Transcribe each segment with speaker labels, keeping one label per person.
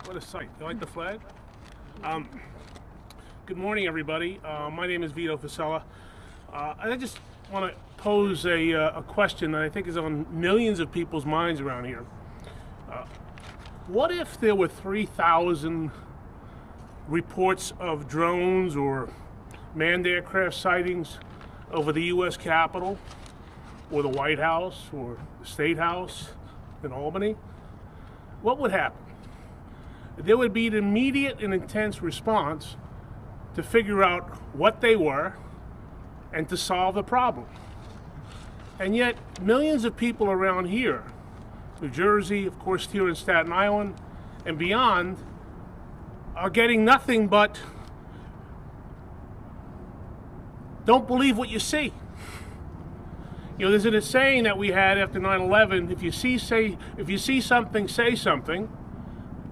Speaker 1: What a sight. You like the flag? Good morning, everybody. My name is Vito Fasella. I just want to pose a question that I think is on millions of people's minds around here. What if there were 3,000 reports of drones or manned aircraft sightings over the U.S. Capitol or the White House or the State House in Albany? What would happen? There would be an immediate and intense response to figure out what they were and to solve the problem. And yet, millions of people around here, New Jersey, of course here in Staten Island, and beyond, are getting nothing but don't believe what you see. You know, there's a saying that we had after 9/11, if you see something, say something.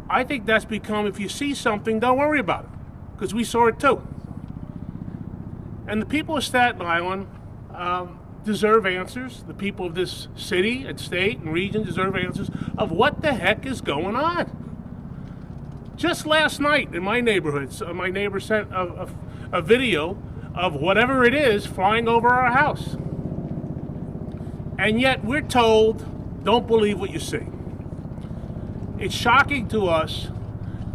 Speaker 1: I think that's become, if you see something, don't worry about it, because we saw it too. And the people of Staten Island deserve answers. The people of this city and state and region deserve answers of what the heck is going on. Just last night in my neighborhood, my neighbor sent a video of whatever it is flying over our house. And yet we're told, don't believe what you see. It's shocking to us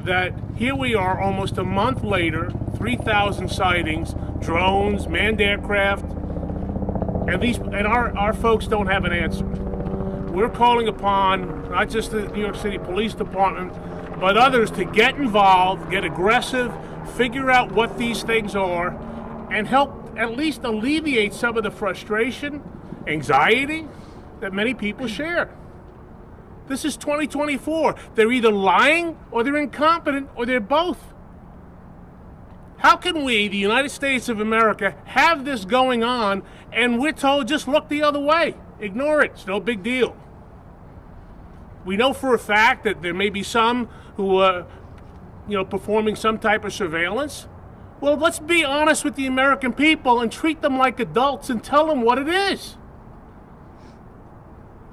Speaker 1: that here we are almost a month later, 3,000 sightings, drones, manned aircraft, and our folks don't have an answer. We're calling upon not just the New York City Police Department, but others to get involved, get aggressive, figure out what these things are, and help at least alleviate some of the frustration, anxiety that many people share. This is 2024. They're either lying or they're incompetent or they're both. How can we, the United States of America, have this going on and we're told just look the other way? Ignore it. It's no big deal. We know for a fact that there may be some who are, performing some type of surveillance. Well, let's be honest with the American people and treat them like adults and tell them what it is.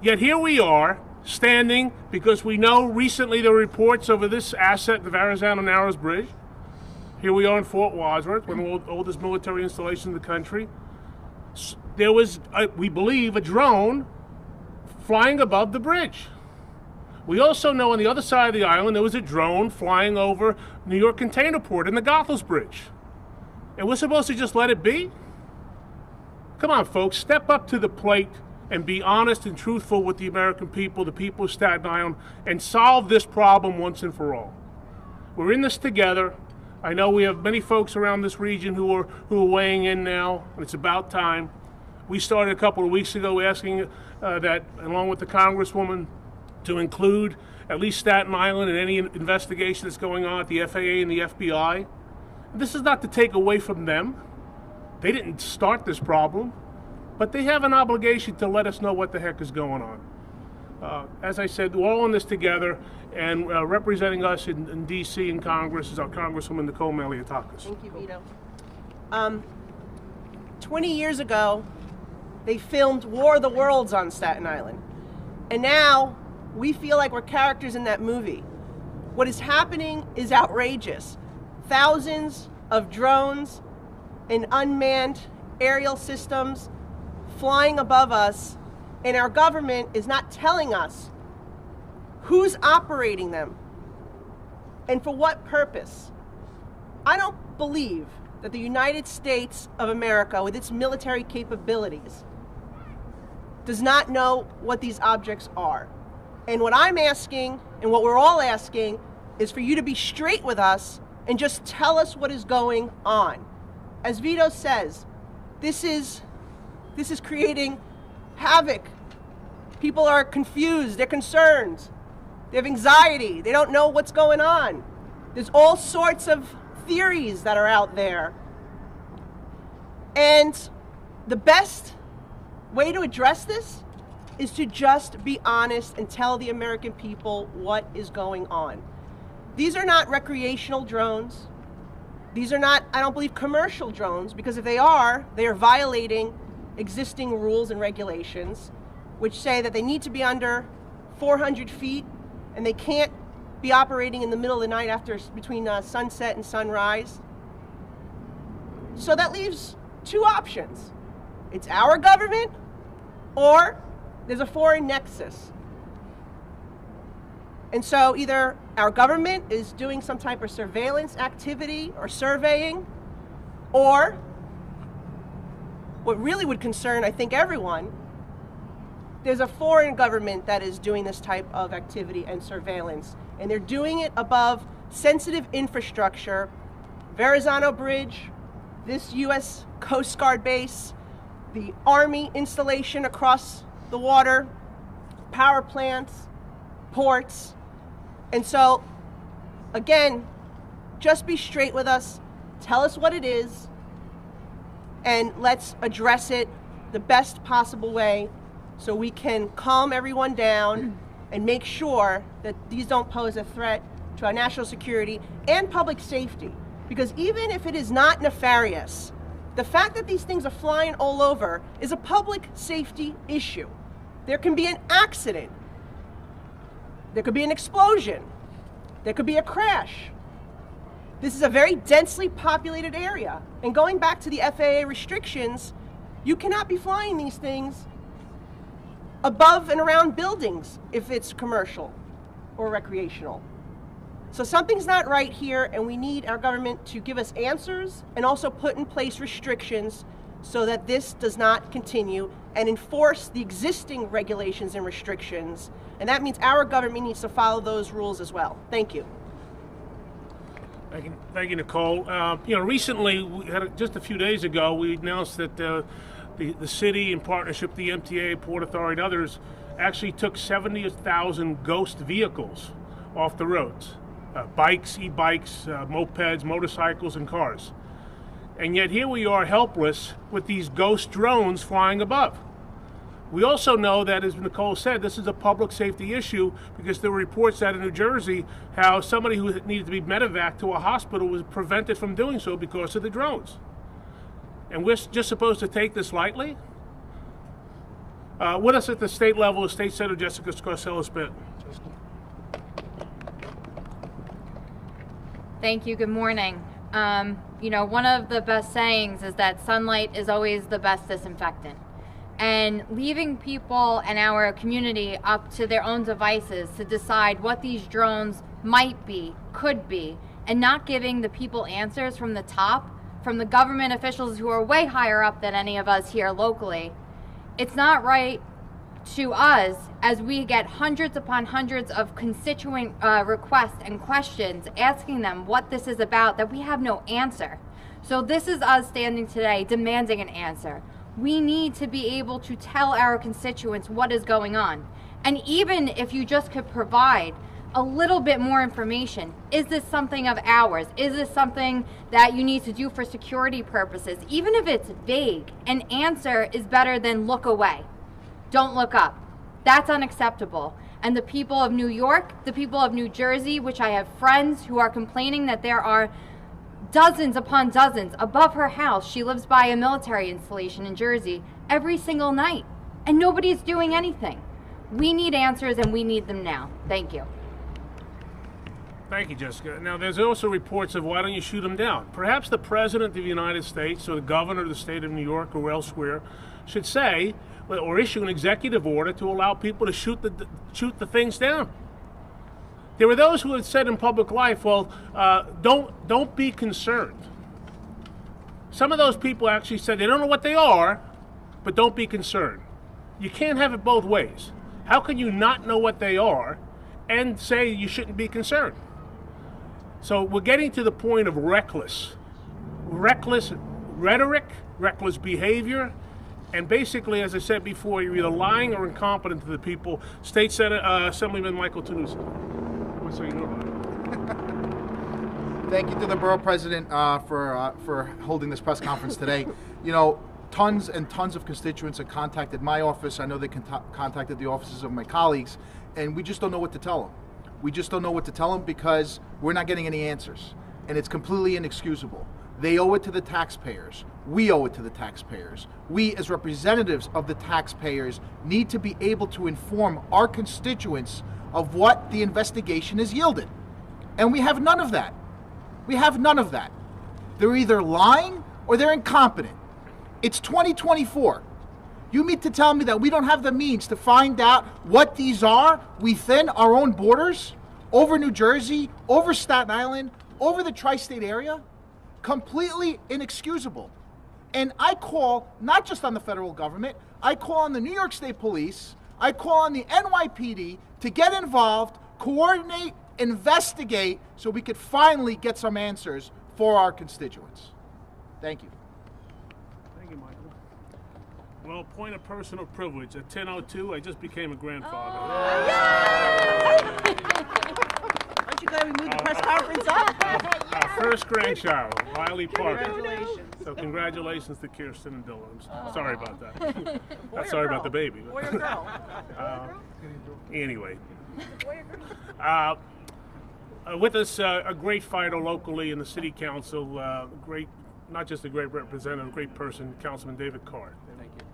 Speaker 1: Yet here we are, standing because we know recently there were reports over this asset, the Verrazano Narrows Bridge. Here we are in Fort Wadsworth, one of the oldest military installations in the country. There was, we believe, a drone flying above the bridge. We also know on the other side of the island there was a drone flying over New York Container Port and the Goethals Bridge. And we're supposed to just let it be? Come on, folks, step up to the plate and be honest and truthful with the American people, the people of Staten Island, and solve this problem once and for all. We're in this together. I know we have many folks around this region who are weighing in now, and it's about time. We started a couple of weeks ago asking that, along with the Congresswoman, to include at least Staten Island in any investigation that's going on at the FAA and the FBI. This is not to take away from them. They didn't start this problem. But they have an obligation to let us know what the heck is going on. As I said, we're all in this together, and representing us in D.C. and Congress is our Congresswoman Nicole Maliotakis.
Speaker 2: Thank you, Vito. 20 years ago, they filmed War of the Worlds on Staten Island. And now, we feel like we're characters in that movie. What is happening is outrageous. Thousands of drones and unmanned aerial systems flying above us, and our government is not telling us who's operating them and for what purpose. I don't believe that the United States of America, with its military capabilities, does not know what these objects are. And what I'm asking, and what we're all asking, is for you to be straight with us and just tell us what is going on. As Vito says, this is creating havoc. People are confused, they're concerned, they have anxiety, they don't know what's going on. There's all sorts of theories that are out there. And the best way to address this is to just be honest and tell the American people what is going on. These are not recreational drones. These are not, I don't believe, commercial drones, because if they are violating existing rules and regulations, which say that they need to be under 400 feet and they can't be operating in the middle of the night between sunset and sunrise. So that leaves two options. It's our government, or there's a foreign nexus. And so either our government is doing some type of surveillance activity or surveying, or what really would concern, I think, everyone, there's a foreign government that is doing this type of activity and surveillance, and they're doing it above sensitive infrastructure, Verrazano Bridge, this U.S. Coast Guard base, the Army installation across the water, power plants, ports. And so, again, just be straight with us, tell us what it is, and let's address it the best possible way so we can calm everyone down and make sure that these don't pose a threat to our national security and public safety. Because even if it is not nefarious, the fact that these things are flying all over is a public safety issue. There can be an accident. There could be an explosion. There could be a crash. This is a very densely populated area. And going back to the FAA restrictions, you cannot be flying these things above and around buildings if it's commercial or recreational. So something's not right here, and we need our government to give us answers and also put in place restrictions so that this does not continue, and enforce the existing regulations and restrictions. And that means our government needs to follow those rules as well. Thank you.
Speaker 1: Thank you, Nicole. Recently, just a few days ago, we announced that the city, in partnership with the MTA, Port Authority, and others, actually took 70,000 ghost vehicles off the roads. Bikes, e-bikes, mopeds, motorcycles, and cars. And yet here we are helpless with these ghost drones flying above. We also know that, as Nicole said, this is a public safety issue because there were reports out in New Jersey how somebody who needed to be medevaced to a hospital was prevented from doing so because of the drones. And we're just supposed to take this lightly? With us at the state level is State Senator Jessica Scarcella-Spitz.
Speaker 3: Thank you. Good morning. One of the best sayings is that sunlight is always the best disinfectant. And leaving people and our community up to their own devices to decide what these drones might be, could be, and not giving the people answers from the top, from the government officials who are way higher up than any of us here locally, it's not right to us as we get hundreds upon hundreds of constituent requests and questions asking them what this is about, that we have no answer. So this is us standing today demanding an answer. We need to be able to tell our constituents what is going on. And even if you just could provide a little bit more information, is this something of ours? Is this something that you need to do for security purposes? Even if it's vague, an answer is better than look away. Don't look up. That's unacceptable. And the people of New York, the people of New Jersey, which I have friends who are complaining that there are dozens upon dozens above her house. She lives by a military installation in Jersey every single night, and nobody's doing anything. We need answers, and we need them now. Thank you.
Speaker 1: Thank you, Jessica. Now, there's also reports of why don't you shoot them down? Perhaps the President of the United States or the Governor of the state of New York or elsewhere should say or issue an executive order to allow people to shoot the things down. There were those who had said in public life, well, don't be concerned. Some of those people actually said they don't know what they are, but don't be concerned. You can't have it both ways. How can you not know what they are and say you shouldn't be concerned? So we're getting to the point of reckless rhetoric, reckless behavior, and basically, as I said before, you're either lying or incompetent to the people. State Senate Assemblyman Michael Tanusa. So you know about it.
Speaker 4: Thank you to the borough president for holding this press conference today. Tons and tons of constituents have contacted my office. I know they contacted the offices of my colleagues, and we just don't know what to tell them. We just don't know what to tell them because we're not getting any answers, and it's completely inexcusable. They owe it to the taxpayers. We owe it to the taxpayers. We, as representatives of the taxpayers, need to be able to inform our constituents of what the investigation has yielded. And we have none of that. We have none of that. They're either lying or they're incompetent. It's 2024. You mean to tell me that we don't have the means to find out what these are within our own borders, over New Jersey, over Staten Island, over the tri-state area? Completely inexcusable. And I call not just on the federal government, I call on the New York State Police, I call on the NYPD to get involved, coordinate, investigate, so we could finally get some answers for our constituents. Thank you.
Speaker 1: Thank you, Michael. Well, point of personal privilege. At 10:02, I just became a grandfather.
Speaker 2: Aren't you glad we moved the press conference up?
Speaker 1: Our first grandchild, Riley Parker.
Speaker 2: Congratulations.
Speaker 1: So congratulations to Kirsten and Dylan. I'm sorry about that.
Speaker 2: Boy
Speaker 1: Not
Speaker 2: or
Speaker 1: sorry
Speaker 2: girl?
Speaker 1: about the baby.
Speaker 2: Boy or girl?
Speaker 1: Anyway.
Speaker 2: Boy or girl?
Speaker 1: With us, a great fighter locally in the city council, great, not just a great representative, a great person, Councilman David Card.
Speaker 5: Thank you.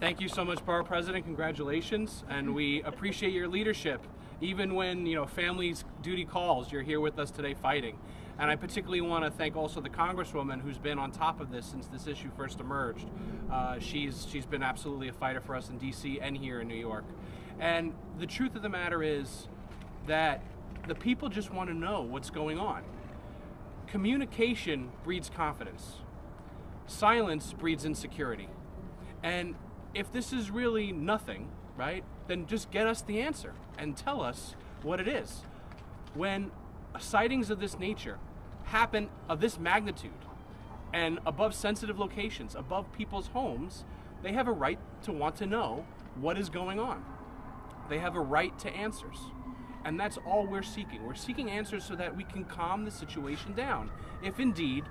Speaker 5: Thank you so much, Borough President. Congratulations, and we appreciate your leadership. Even when families' duty calls, you're here with us today fighting. And I particularly want to thank also the Congresswoman who's been on top of this since this issue first emerged. She's been absolutely a fighter for us in D.C. and here in New York. And the truth of the matter is that the people just want to know what's going on. Communication breeds confidence. Silence breeds insecurity. And if this is really nothing, right, then just get us the answer and tell us what it is. When sightings of this nature happen of this magnitude and above sensitive locations, above people's homes, they have a right to want to know what is going on. They have a right to answers. And that's all we're seeking. We're seeking answers so that we can calm the situation down, if indeed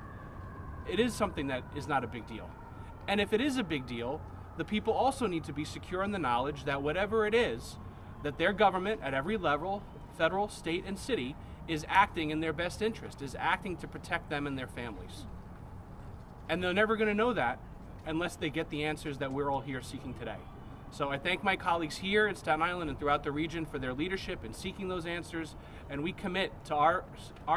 Speaker 5: it is something that is not a big deal. And if it is a big deal, the people also need to be secure in the knowledge that whatever it is, that their government at every level, federal, state, and city, is acting in their best interest, is acting to protect them and their families. And they're never going to know that unless they get the answers that we're all here seeking today. So I thank my colleagues here in Staten Island and throughout the region for their leadership in seeking those answers, and we commit to our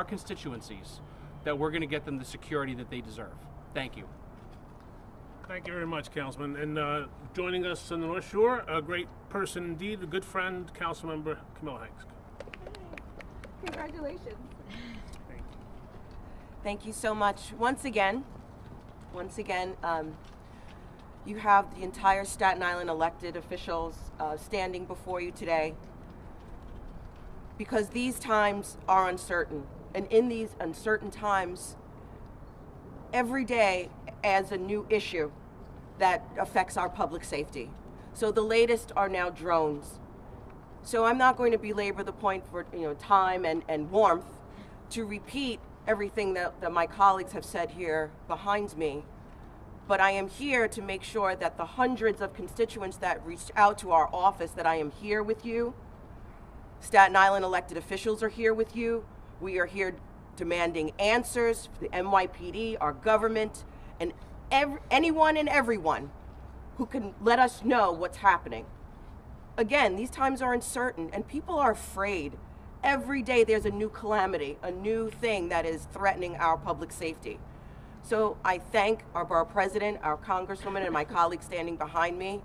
Speaker 5: constituencies that we're going to get them the security that they deserve. Thank you.
Speaker 1: Thank you very much, Councilman. And joining us on the North Shore, a great person indeed, a good friend, Councilmember Camilla Hanks.
Speaker 6: Congratulations.
Speaker 1: Thank you.
Speaker 2: Thank you so much. Once again, you have the entire Staten Island elected officials standing before you today because these times are uncertain. And in these uncertain times, every day adds a new issue that affects our public safety. So the latest are now drones. So I'm not going to belabor the point for time and warmth to repeat everything that my colleagues have said here behind me. But I am here to make sure that the hundreds of constituents that reached out to our office, that I am here with you. Staten Island elected officials are here with you. We are here demanding answers for the NYPD, our government, and anyone and everyone who can let us know what's happening. Again, these times are uncertain and people are afraid. Every day there's a new calamity, a new thing that is threatening our public safety. So I thank our borough president, our congresswoman, and my colleagues standing behind me.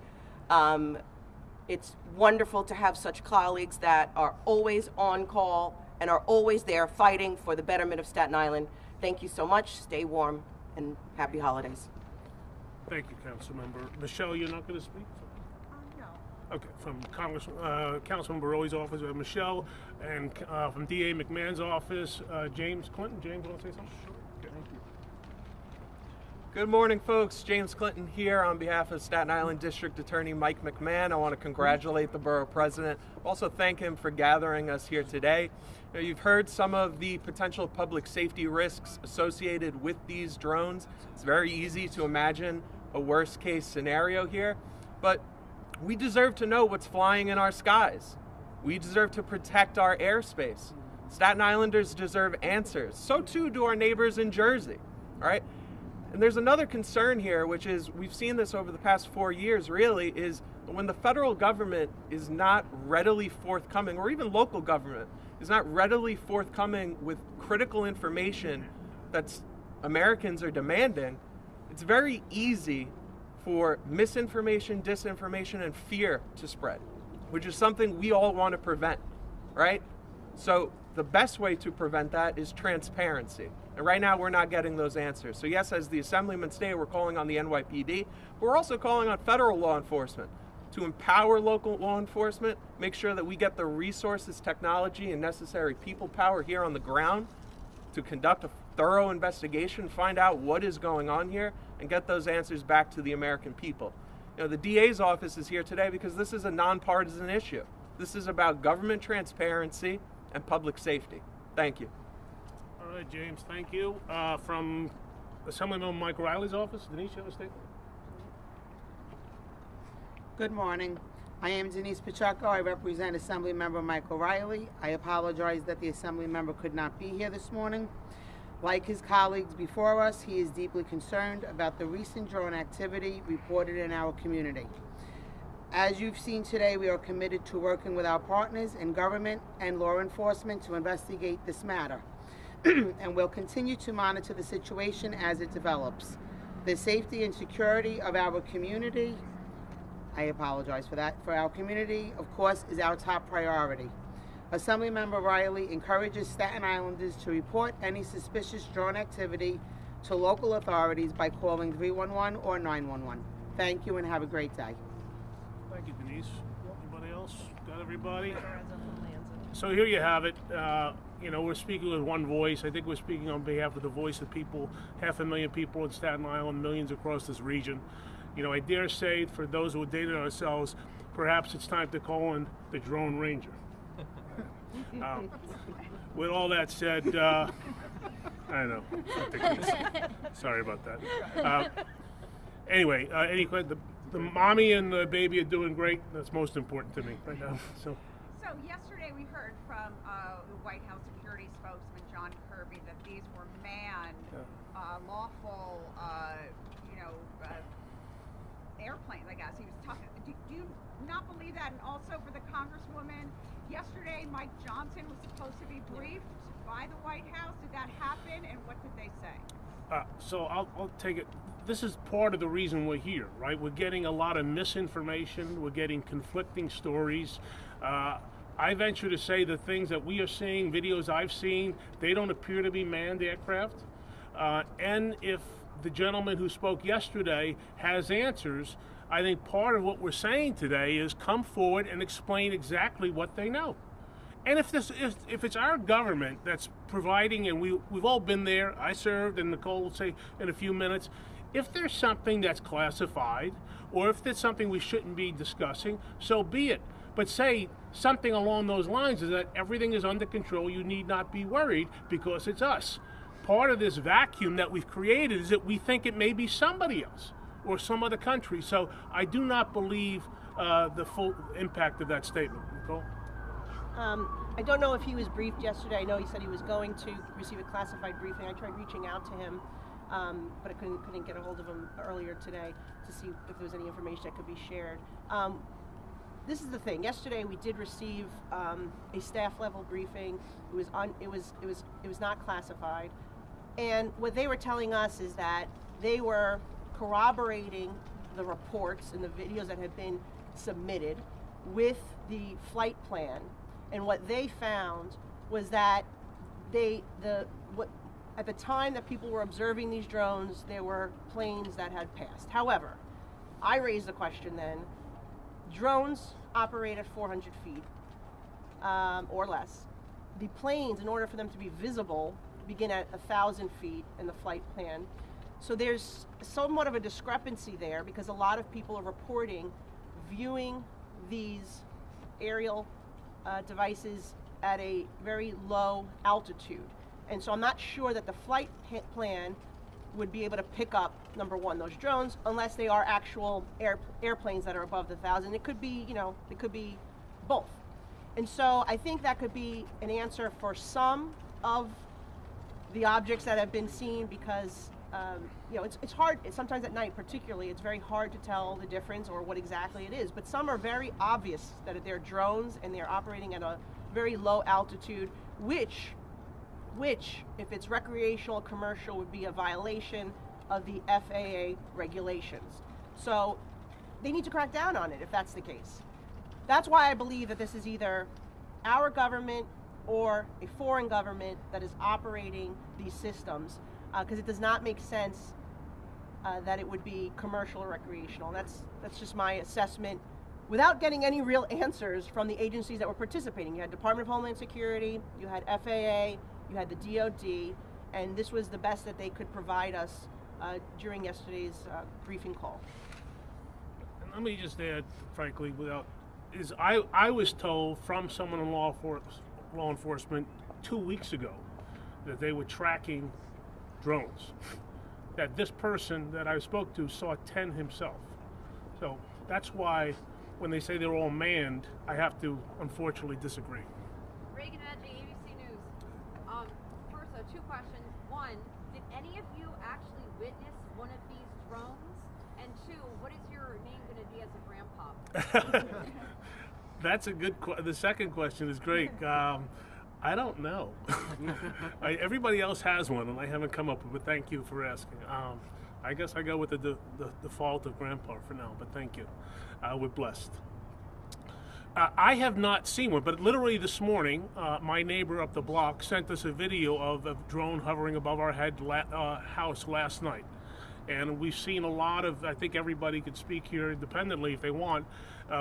Speaker 2: It's wonderful to have such colleagues that are always on call and are always there fighting for the betterment of Staten Island. Thank you so much. Stay warm and happy holidays.
Speaker 1: Thank you, Councilmember. Michelle, you're not going to speak?
Speaker 6: No.
Speaker 1: Okay, from Councilman Baroli's office, Michelle, and from DA McMahon's office, James Clinton. James, want to say something? Sure. Okay. Thank you.
Speaker 7: Good morning, folks. James Clinton here on behalf of Staten Island District Attorney Mike McMahon. I want to congratulate the Borough President. Also thank him for gathering us here today. You've heard some of the potential public safety risks associated with these drones. It's very easy to imagine a worst case scenario here, but we deserve to know what's flying in our skies. We deserve to protect our airspace. Staten Islanders deserve answers. So too do our neighbors in Jersey, all right? And there's another concern here, which is we've seen this over the past 4 years really, is When the federal government is not readily forthcoming, or even local government is not readily forthcoming with critical information that Americans are demanding, it's very easy for misinformation, disinformation, and fear to spread, which is something we all want to prevent, right? So the best way to prevent that is transparency. And right now we're not getting those answers. So yes, as the Assemblyman stated, we're calling on the NYPD, but we're also calling on federal law enforcement to empower local law enforcement, make sure that we get the resources, technology, and necessary people power here on the ground to conduct a thorough investigation, find out what is going on here, and get those answers back to the American people. You know, the DA's office is here today because this is a nonpartisan issue. This is about government transparency and public safety. Thank you.
Speaker 1: All right, James, thank you. From Assemblyman Mike Riley's office, Denise, you have a statement?
Speaker 6: Good morning. I am Denise Pacheco. I represent Assemblymember Michael Riley. I apologize that the Assemblymember could not be here this morning. Like his colleagues before us, he is deeply concerned about the recent drone activity reported in our community. As you've seen today, we are committed to working with our partners in government and law enforcement to investigate this matter. And we'll continue to monitor the situation as it develops. The safety and security of our community, I apologize for that, for our community, of course, is our top priority. Assemblymember Riley encourages Staten Islanders to report any suspicious drone activity to local authorities by calling 311 or 911. Thank you and have a great day.
Speaker 1: Thank you, Denise. Anybody else? Got everybody? So here you have it. You know, we're speaking with one voice. I think we're speaking on behalf of the voice of people, 500,000 people in Staten Island, millions across this region. You know, I dare say, for those who are dating ourselves, perhaps it's time to call in the Drone Ranger. With all that said, I know. Sorry about that. Anyway, the mommy and the baby are doing great. That's most important to me right now. So
Speaker 8: yesterday we heard from the White House security spokesman John Kirby that these were manned, lawful, airplanes. I guess he was talking. Do you not believe that? And also for the Congresswoman, yesterday Mike Johnson was supposed to be briefed by the White House. Did that happen? And what did they say?
Speaker 1: So I'll take it. This is part of the reason we're here, right? We're getting a lot of misinformation. We're getting conflicting stories. I venture to say the things that we are seeing, videos I've seen, they don't appear to be manned aircraft. And if the gentleman who spoke yesterday has answers, I think part of what we're saying today is come forward and explain exactly what they know. And if it's our government that's providing, and we've all been there, I served, and Nicole will say in a few minutes, if there's something that's classified, or if there's something we shouldn't be discussing, so be it. But say something along those lines is that everything is under control, you need not be worried because it's us. Part of this vacuum that we've created is that we think it may be somebody else or some other country. So I do not believe the full impact of that statement. Nicole?
Speaker 2: I don't know if he was briefed yesterday. I know he said he was going to receive a classified briefing. I tried reaching out to him, but I couldn't get a hold of him earlier today to see if there was any information that could be shared. This is the thing. Yesterday we did receive a staff level briefing. It was not classified, and what they were telling us is that they were corroborating the reports and the videos that had been submitted with the flight plan. And what they found was that at the time that people were observing these drones, there were planes that had passed. However, I raised the question then, drones operate at 400 feet or less. The planes, in order for them to be visible, begin at 1,000 feet in the flight plan. So there's somewhat of a discrepancy there because a lot of people are reporting viewing these aerial devices at a very low altitude. And so I'm not sure that the flight plan would be able to pick up, number one, those drones, unless they are actual airplanes that are above the 1,000. It could be, it could be both. And so I think that could be an answer for some of the objects that have been seen because it's hard. Sometimes at night, particularly, it's very hard to tell the difference or what exactly it is. But some are very obvious that they're drones and they're operating at a very low altitude, which, if it's recreational, commercial, would be a violation of the FAA regulations. So they need to crack down on it if that's the case. That's why I believe that this is either our government or a foreign government that is operating these systems, because it does not make sense that it would be commercial or recreational. That's just my assessment without getting any real answers from the agencies that were participating. You had Department of Homeland Security, you had FAA, you had the DOD, and this was the best that they could provide us during yesterday's briefing call.
Speaker 1: And let me just add, frankly, I was told from someone in law enforcement 2 weeks ago that they were tracking drones. That this person that I spoke to saw 10 himself. So that's why when they say they're all manned, I have to unfortunately disagree.
Speaker 9: Reagan Edgy, ABC News. First, two questions. One, did any of you actually witness one of these drones? And two, what is your name going to be as a grandpa?
Speaker 1: That's a good the second question is great. I don't know. Everybody else has one, and I haven't come up with it, but thank you for asking. I guess I go with the default of grandpa for now, but thank you. We're blessed. I have not seen one, but literally this morning, my neighbor up the block sent us a video of a drone hovering above our house last night. And we've seen a lot of, I think everybody could speak here independently if they want.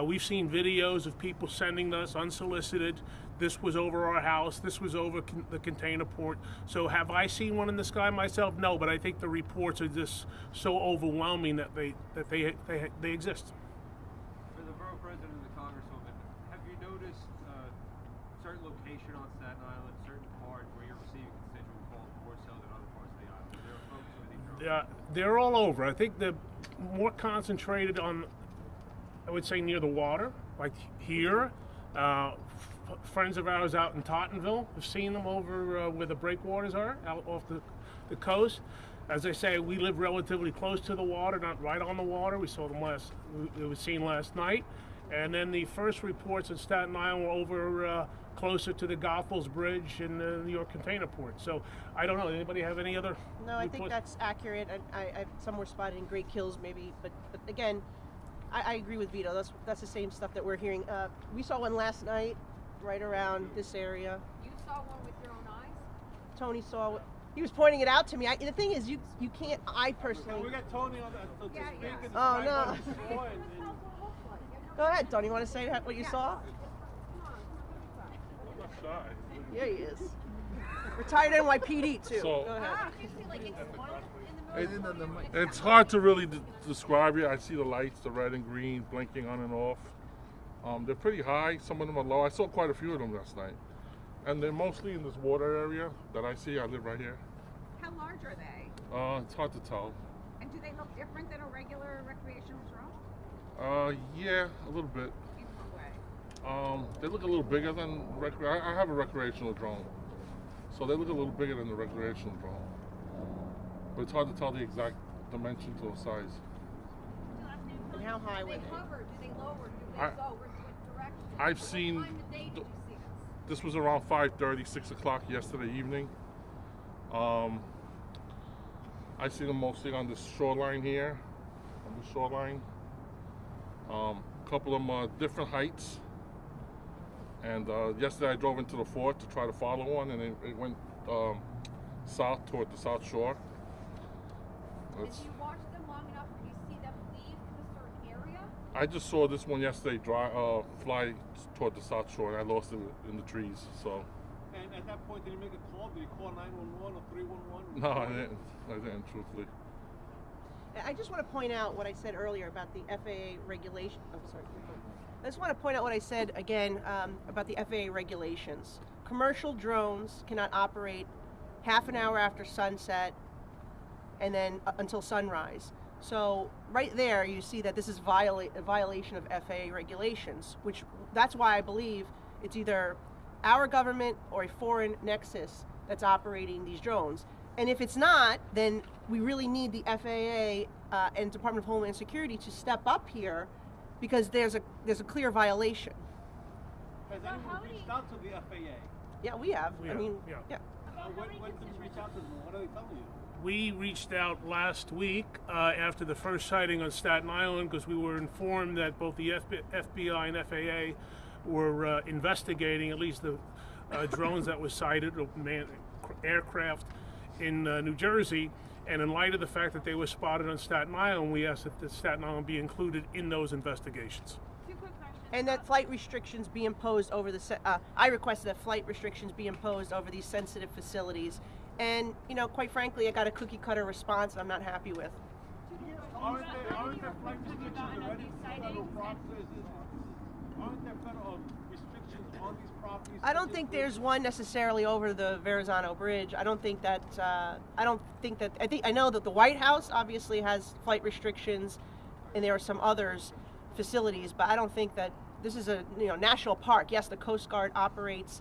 Speaker 1: We've seen videos of people sending us unsolicited. This was over our house. This was over the container port. So have I seen one in the sky myself? No, but I think the reports are just so overwhelming that they exist.
Speaker 10: For the borough president and the congresswoman, have you noticed a certain location on Staten Island, certain part where you're receiving constituent calls more so than other parts of the island? There are folks with these drones.
Speaker 1: They're all over. I think they're more concentrated on, I would say, near the water, like here. Friends of ours out in Tottenville have seen them over where the breakwaters are, out off the coast. As I say, we live relatively close to the water, not right on the water. We saw them it was seen last night. And then the first reports in Staten Island were over closer to the Goethals Bridge in the New York container port. So I don't know. Anybody have any other
Speaker 2: No, I
Speaker 1: reports?
Speaker 2: think that's accurate. Some were spotted in Great Kills, maybe, but again, I agree with Vito. That's the same stuff that we're hearing. We saw one last night, right around this area.
Speaker 9: You saw one with your own eyes?
Speaker 2: Tony saw. He was pointing it out to me. The thing is, you can't. I personally.
Speaker 1: We got Tony on the
Speaker 8: Yeah, yeah.
Speaker 2: Oh no. Go ahead, Tony. You want to say what you saw? Yeah, he is. Retired NYPD too.
Speaker 11: So-
Speaker 2: Go ahead.
Speaker 11: It's hard to really describe it. I see the lights, the red and green, blinking on and off. They're pretty high. Some of them are low. I saw quite a few of them last night. And they're mostly in this water area that I see. I live right here.
Speaker 8: How large are they?
Speaker 11: It's hard to tell.
Speaker 8: And do they look different than a regular recreational drone?
Speaker 11: Yeah, a little bit.
Speaker 8: In what way?
Speaker 11: They look a little bigger than I have a recreational drone, so they look a little bigger than the recreational drone. But it's hard to tell the exact dimensions or size.
Speaker 2: And how high
Speaker 9: Do
Speaker 2: were
Speaker 9: they
Speaker 2: they?
Speaker 9: hover? Do they lower? Do they
Speaker 11: I-
Speaker 9: go? What direction?
Speaker 11: I've
Speaker 9: What
Speaker 11: seen
Speaker 9: time of day did you see this?
Speaker 11: This was around 5:30, 6 o'clock yesterday evening. I see them mostly on the shoreline here, on the shoreline. A couple of them are different heights. And yesterday I drove into the fort to try to follow one, and it went south toward the South Shore.
Speaker 9: Did you watch them long enough where you see them leave a certain area?
Speaker 11: I just saw this one yesterday fly toward the South Shore, and I lost it in the trees. So.
Speaker 10: And at that point, did you make a call? Did you call 911 or 311?
Speaker 11: No, I didn't, truthfully.
Speaker 2: I just want to point out what I said earlier about the FAA regulation. Oh, sorry. I just want to point out what I said again about the FAA regulations. Commercial drones cannot operate half an hour after sunset and then until sunrise. So right there, you see that this is a violation of FAA regulations, that's why I believe it's either our government or a foreign nexus that's operating these drones. And if it's not, then we really need the FAA and Department of Homeland Security to step up here, because there's a clear violation.
Speaker 10: Has anyone reached out to the FAA?
Speaker 2: Yeah, we have.
Speaker 1: We
Speaker 2: I
Speaker 1: have,
Speaker 2: mean,
Speaker 1: yeah.
Speaker 10: When did you reach out to them? What are they telling you?
Speaker 1: We reached out last week after the first sighting on Staten Island, because we were informed that both the FBI and FAA were investigating at least the drones that were sighted, or aircraft in New Jersey. And in light of the fact that they were spotted on Staten Island, we asked that Staten Island be included in those investigations.
Speaker 9: Two quick questions.
Speaker 2: and that flight restrictions be imposed over the. I requested that flight restrictions be imposed over these sensitive facilities, and quite frankly, I got a cookie cutter response I'm not happy with.
Speaker 10: Aren't there flight restrictions already for federal properties? Aren't there federal restrictions on these properties?
Speaker 2: I don't think there's one necessarily over the Verrazano Bridge. I know that the White House obviously has flight restrictions, and there are some others facilities, but I don't think that this is a national park. Yes, the Coast Guard operates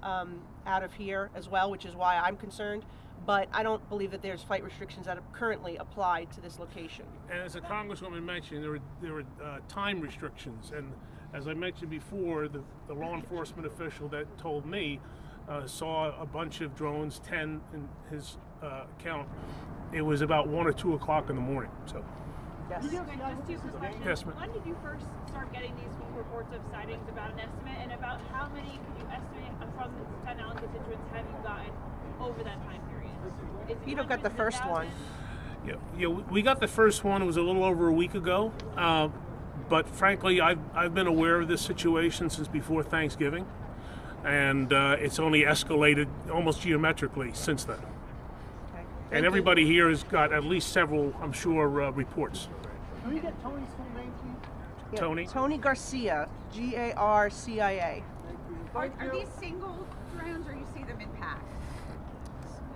Speaker 2: out of here as well, which is why I'm concerned. But I don't believe that there's flight restrictions that are currently applied to this location.
Speaker 1: And as the Congresswoman mentioned, there were time restrictions, and as I mentioned before, the law enforcement official that told me saw a bunch of drones, 10 in his count. It was about 1 or 2 o'clock in the morning. So.
Speaker 2: Yes.
Speaker 12: Just two quick questions.
Speaker 1: Yes, ma'am.
Speaker 12: When did you first start getting these reports of sightings, about an estimate, and about how many could you estimate from the Staten Island constituents have you gotten over that time period?
Speaker 2: You don't get the first one.
Speaker 1: Yeah, we got the first one. It was a little over a week ago. But frankly, I've been aware of this situation since before Thanksgiving, and it's only escalated almost geometrically since then.
Speaker 2: Okay.
Speaker 1: And everybody here has got at least several, I'm sure, reports.
Speaker 10: Can we get Tony's full name, please?
Speaker 2: Yeah,
Speaker 1: Tony?
Speaker 2: Tony Garcia, Garcia.
Speaker 8: Are these single drones, or you see them in packs?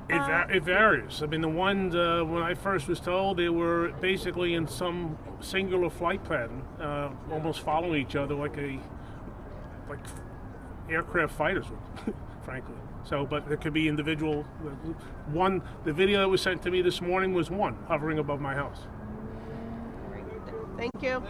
Speaker 1: It varies. I mean, the ones when I first was told, they were basically in some singular flight pattern, almost following each other like aircraft fighters would, frankly. So, but there could be individual. One, the video that was sent to me this morning was one hovering above my house.
Speaker 2: Thank you.